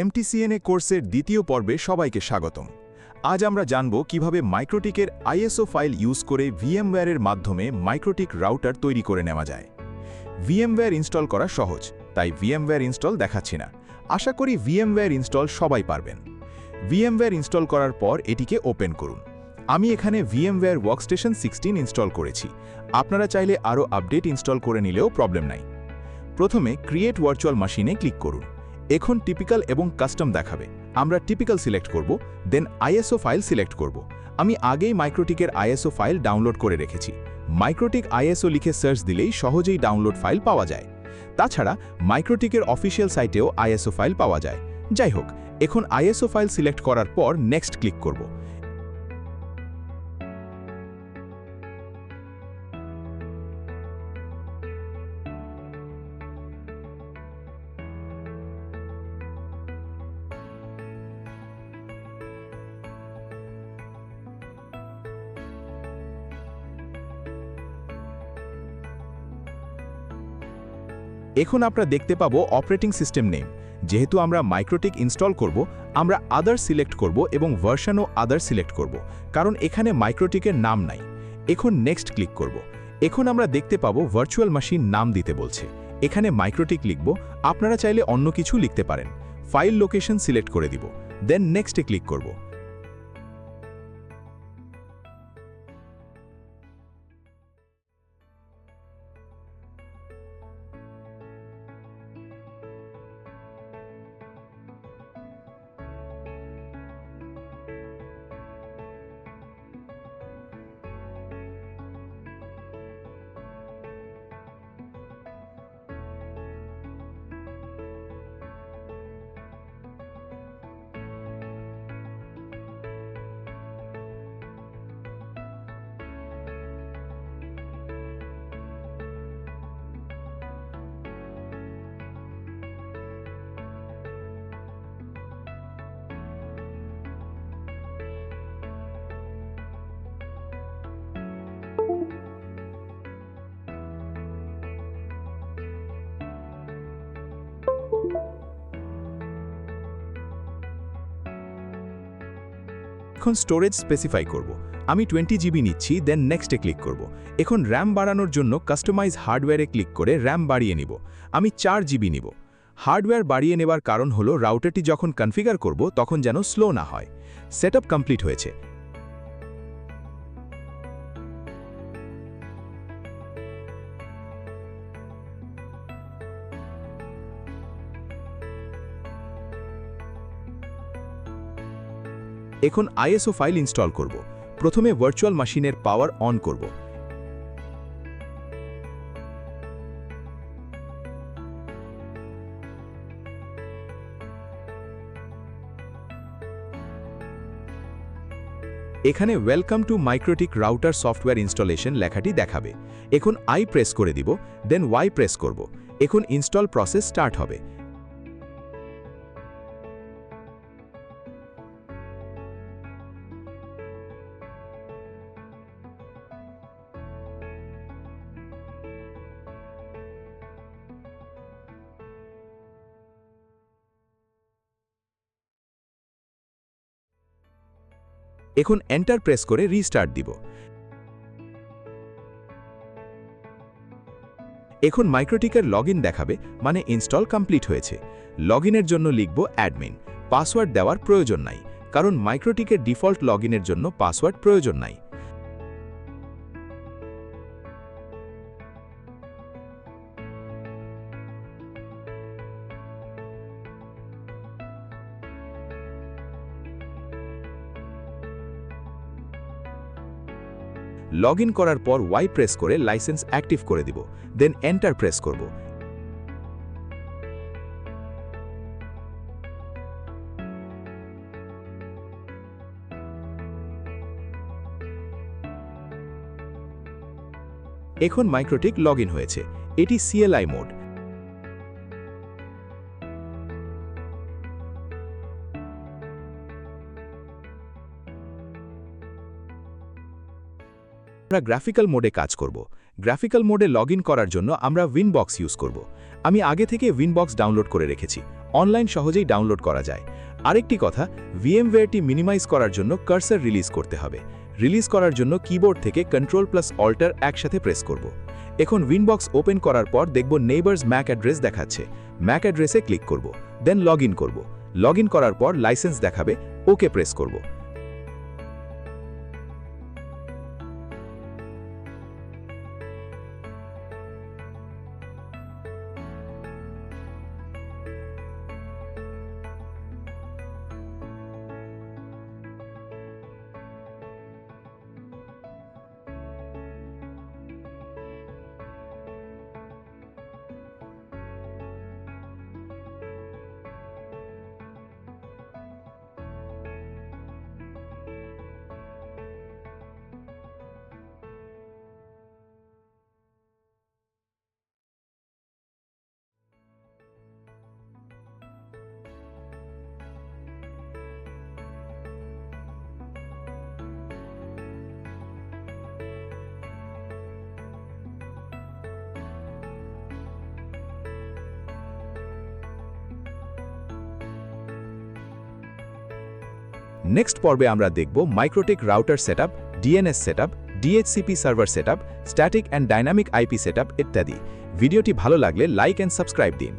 এমটিসিএনএ কোর্সের দ্বিতীয় পর্বে সবাইকে স্বাগতম। আজ আমরা জানব কিভাবে মাইক্রোটিকের আইএসও ফাইল ইউজ করে ভিএমওয়্যারের মাধ্যমে মাইক্রোটিক রাউটার তৈরি করে নেওয়া যায়। ভিএমওয়্যার ইনস্টল করা সহজ, তাই ভিএমওয়্যার ইনস্টল দেখাচ্ছি না। আশা করি ভিএমওয়্যার ইনস্টল সবাই পারবেন। ভিএমওয়্যার ইনস্টল করার পর এটিকে ওপেন করুন। আমি এখানে ভিএমওয়্যার ওয়ার্কস্টেশন 16 ইনস্টল করেছি। আপনারা চাইলে আরও আপডেট ইনস্টল করে নিলেও প্রবলেম নাই। প্রথমে ক্রিয়েট ভার্চুয়াল মেশিনে ক্লিক করুন। এখন টিপিক্যাল এবং কাস্টম দেখাবে। আমরা টিপিক্যাল সিলেক্ট করব, দেন আইএসও ফাইল সিলেক্ট করব। আমি আগেই মাইক্রোটিকের আইএসও ফাইল ডাউনলোড করে রেখেছি। মাইক্রোটিক আইএসও লিখে সার্চ দিলেই সহজেই ডাউনলোড ফাইল পাওয়া যায়। তাছাড়া মাইক্রোটিকের অফিসিয়াল সাইটেও আইএসও ফাইল পাওয়া যায়। যাই হোক, এখন আইএসও ফাইল সিলেক্ট করার পর নেক্সট ক্লিক করব। এখন আমরা দেখতে পাবো অপারেটিং সিস্টেম নেম। যেহেতু আমরা মাইক্রোটিক ইনস্টল করব, আমরা আদার সিলেক্ট করব এবং ভার্সনও আদার সিলেক্ট করব, কারণ এখানে মাইক্রোটিকের নাম নাই। এখন নেক্সট ক্লিক করব। এখন আমরা দেখতে পাবো ভার্চুয়াল মেশিন নাম দিতে বলছে। এখানে মাইক্রোটিক লিখব, আপনারা চাইলে অন্য কিছু লিখতে পারেন। ফাইল লোকেশন সিলেক্ট করে দিব, দেন নেক্সটে ক্লিক করব। এখন স্টোরেজ স্পেসিফাই করব। আমি 20 জিবি নিচ্ছি, দেন নেক্সটে ক্লিক করব। এখন র্যাম বাড়ানোর জন্য কাস্টমাইজ হার্ডওয়্যারে ক্লিক করে র্যাম বাড়িয়ে নিব। আমি 4 জিবি নিব। হার্ডওয়্যার বাড়িয়ে নেবার কারণ হলো রাউটারটি যখন কনফিগার করব তখন যেন স্লো না হয়। সেটআপ কমপ্লিট হয়েছে। এখন আইএসও ফাইল ইনস্টল করব। প্রথমে ভার্চুয়াল মেশিনের পাওয়ার অন করব। এখানে welcome to MikroTik router software installation লেখাটি দেখাবে। এখন আই প্রেস করে দিব, দেন ওয়াই প্রেস করব। এখন ইনস্টল প্রসেস স্টার্ট হবে। এখন এন্টার প্রেস করে রিস্টার্ট দিব। এখন মাইক্রোটিকের লগইন দেখাবে, মানে ইনস্টল কমপ্লিট হয়েছে। লগইনের জন্য লিখব অ্যাডমিন। পাসওয়ার্ড দেওয়ার প্রয়োজন নাই, কারণ মাইক্রোটিকের ডিফল্ট লগইনের জন্য পাসওয়ার্ড প্রয়োজন নাই। লগইন করার পর ওয়াই প্রেস করে লাইসেন্স অ্যাক্টিভ করে দিব, দেন এন্টার প্রেস করব। এখন মাইক্রোটিক লগইন হয়েছে। এটি সিএলআই মোড। আমরা গ্রাফিক্যাল মোডে কাজ করব। গ্রাফিক্যাল মোডে লগইন করার জন্য আমরা উইনবক্স ইউজ করব। আমি আগে থেকে উইনবক্স ডাউনলোড করে রেখেছি, অনলাইন সহজেই ডাউনলোড করা যায়। আরেকটি কথা, ভিএমওয়্যারটি মিনিমাইজ করার জন্য কার্সার রিলিজ করতে হবে। রিলিজ করার জন্য কিবোর্ড থেকে Ctrl+Alt একসাথে প্রেস করব। এখন উইনবক্স ওপেন করার পর দেখব নেইবার্স ম্যাক অ্যাড্রেস দেখাচ্ছে। ম্যাক অ্যাড্রেসে ক্লিক করব, দেন লগ ইন করব। লগ ইন করার পর লাইসেন্স দেখাবে, ওকে প্রেস করব। নেক্সট পর্বে আমরা দেখব Microtek router setup, DNS setup, DHCP server setup, static and dynamic IP setup ইত্যাদি। ভিডিওটি ভালো লাগলে লাইক অ্যান্ড সাবস্ক্রাইব দিন।